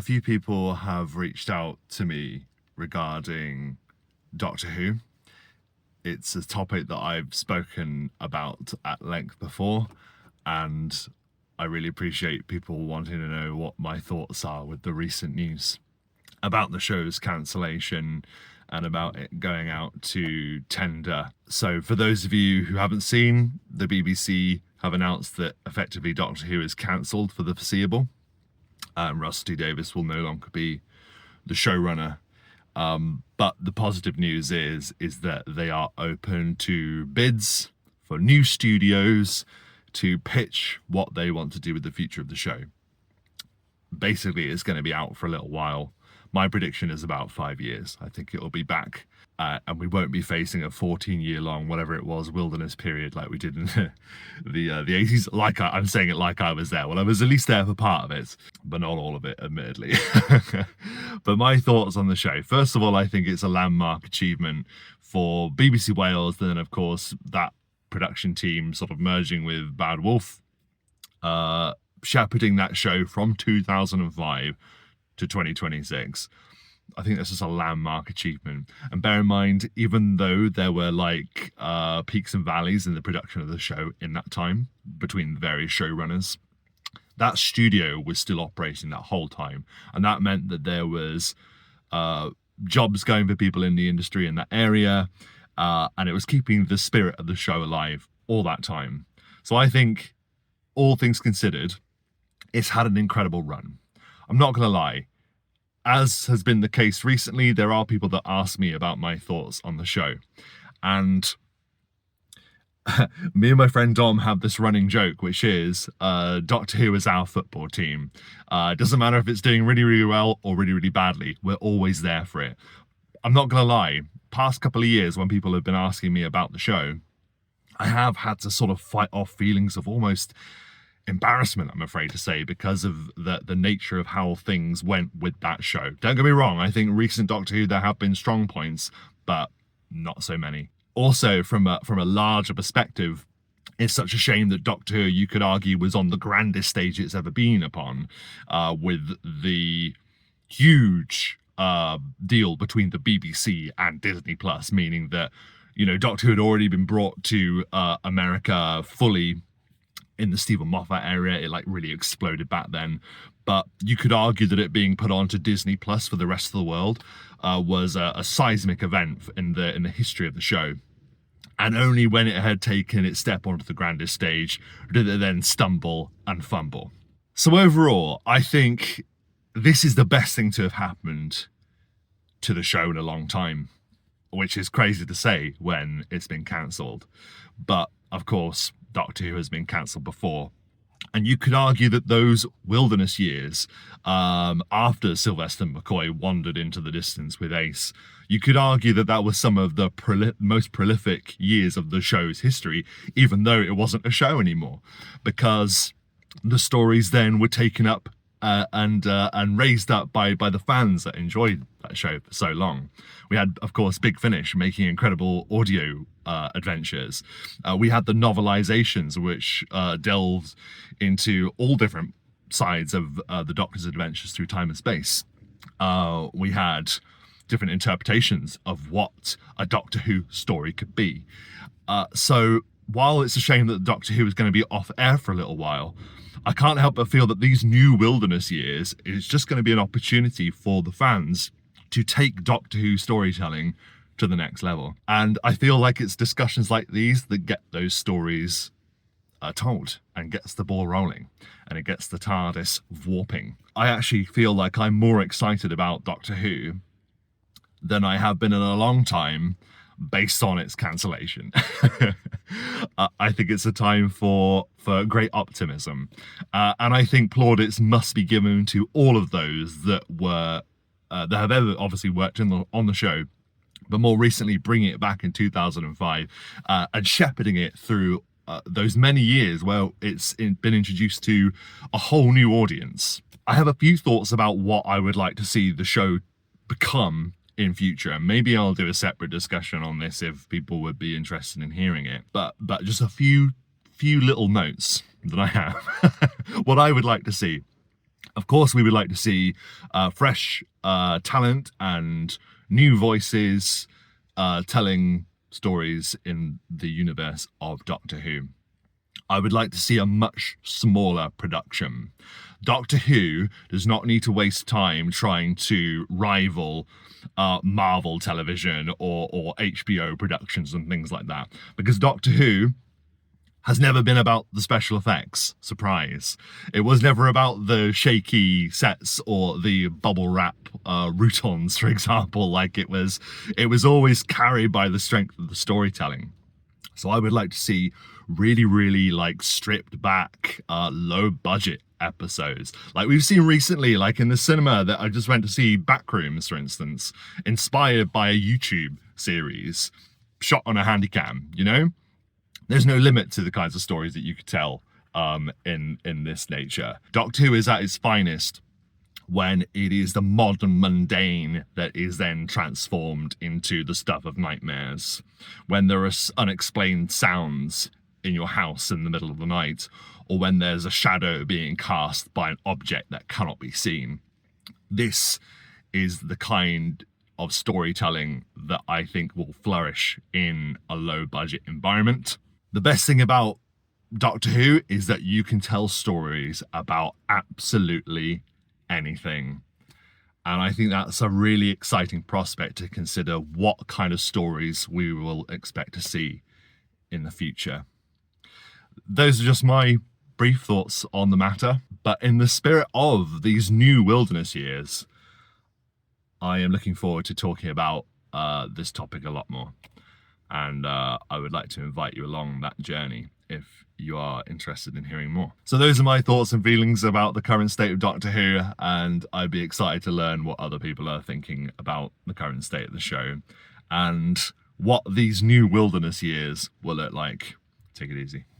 few people have reached out to me regarding Doctor Who. It's a topic that I've spoken about at length before, and I really appreciate people wanting to know what my thoughts are with the recent news about the show's cancellation and about it going out to tender. So for those of you who haven't seen, the BBC have announced that effectively Doctor Who is cancelled for the foreseeable. Russell T Davies will no longer be the showrunner. But the positive news is that they are open to bids for new studios to pitch what they want to do with the future of the show. Basically, it's going to be out for a little while. My prediction is about 5 years. I think it'll be back, and we won't be facing a 14-year-long, whatever it was, wilderness period like we did in the 80s. I'm saying it like I was there. Well, I was at least there for part of it, but not all of it, admittedly. But my thoughts on the show. First of all, I think it's a landmark achievement for BBC Wales. Then, of course, that production team sort of merging with Bad Wolf, shepherding that show from 2005 to 2026. I think this is a landmark achievement. And bear in mind, even though there were peaks and valleys in the production of the show in that time between the various showrunners, that studio was still operating that whole time. And that meant that there was jobs going for people in the industry in that area, and it was keeping the spirit of the show alive all that time. So I think, all things considered, it's had an incredible run. I'm not going to lie. As has been the case recently, there are people that ask me about my thoughts on the show. And me and my friend Dom have this running joke, which is Doctor Who is our football team. It doesn't matter if it's doing really, really well or really, really badly. We're always there for it. I'm not going to lie. Past couple of years when people have been asking me about the show, I have had to sort of fight off feelings of almost embarrassment, I'm afraid to say, because of the nature of how things went with that show. Don't get me wrong, I think recent Doctor Who, there have been strong points, but not so many. Also, from a larger perspective, it's such a shame that Doctor Who, you could argue, was on the grandest stage it's ever been upon, with the huge deal between the BBC and Disney Plus, meaning that, Doctor Who had already been brought to America fully in the Stephen Moffat area. It really exploded back then, but you could argue that it being put onto Disney Plus for the rest of the world was a seismic event in the history of the show. And only when it had taken its step onto the grandest stage did it then stumble and fumble. So overall, I think this is the best thing to have happened to the show in a long time, which is crazy to say when it's been cancelled. But of course, Doctor Who has been cancelled before. And you could argue that those wilderness years, after Sylvester McCoy wandered into the distance with Ace, you could argue that that was some of the most prolific years of the show's history, even though it wasn't a show anymore, because the stories then were taken up and raised up by the fans that enjoyed that show for so long. We had, of course, Big Finish making incredible audio adventures. We had the novelizations, which delved into all different sides of the Doctor's adventures through time and space. We had different interpretations of what a Doctor Who story could be. So while it's a shame that Doctor Who is going to be off air for a little while, I can't help but feel that these new wilderness years is just going to be an opportunity for the fans to take Doctor Who storytelling to the next level. And I feel like it's discussions like these that get those stories told and gets the ball rolling, and it gets the TARDIS warping. I actually feel like I'm more excited about Doctor Who than I have been in a long time based on its cancellation. I think it's a time for great optimism. And I think plaudits must be given to all of those that have ever obviously worked on the show, but more recently bringing it back in 2005 and shepherding it through those many years where it's been introduced to a whole new audience. I have a few thoughts about what I would like to see the show become in future, and maybe I'll do a separate discussion on this if people would be interested in hearing it. But just a few little notes that I have. What I would like to see. Of course, we would like to see fresh talent and new voices telling stories in the universe of Doctor Who. I would like to see a much smaller production. Doctor Who does not need to waste time trying to rival Marvel television or HBO productions and things like that, because Doctor Who has never been about the special effects. Surprise. It was never about the shaky sets or the bubble wrap routons, for example. Like it was always carried by the strength of the storytelling. So I would like to see really like stripped back, low budget episodes like we've seen recently, like in the cinema that I just went to see, Backrooms, for instance, inspired by a YouTube series shot on a Handycam. You know, there's no limit to the kinds of stories that you could tell in this nature. Doctor Who is at its finest when it is the modern mundane that is then transformed into the stuff of nightmares. When there are unexplained sounds in your house in the middle of the night, or when there's a shadow being cast by an object that cannot be seen. This is the kind of storytelling that I think will flourish in a low budget environment. The best thing about Doctor Who is that you can tell stories about absolutely anything. And I think that's a really exciting prospect to consider what kind of stories we will expect to see in the future. Those are just my brief thoughts on the matter. But in the spirit of these new wilderness years, I am looking forward to talking about this topic a lot more. And I would like to invite you along that journey if you are interested in hearing more. So those are my thoughts and feelings about the current state of Doctor Who, and I'd be excited to learn what other people are thinking about the current state of the show and what these new wilderness years will look like. Take it easy.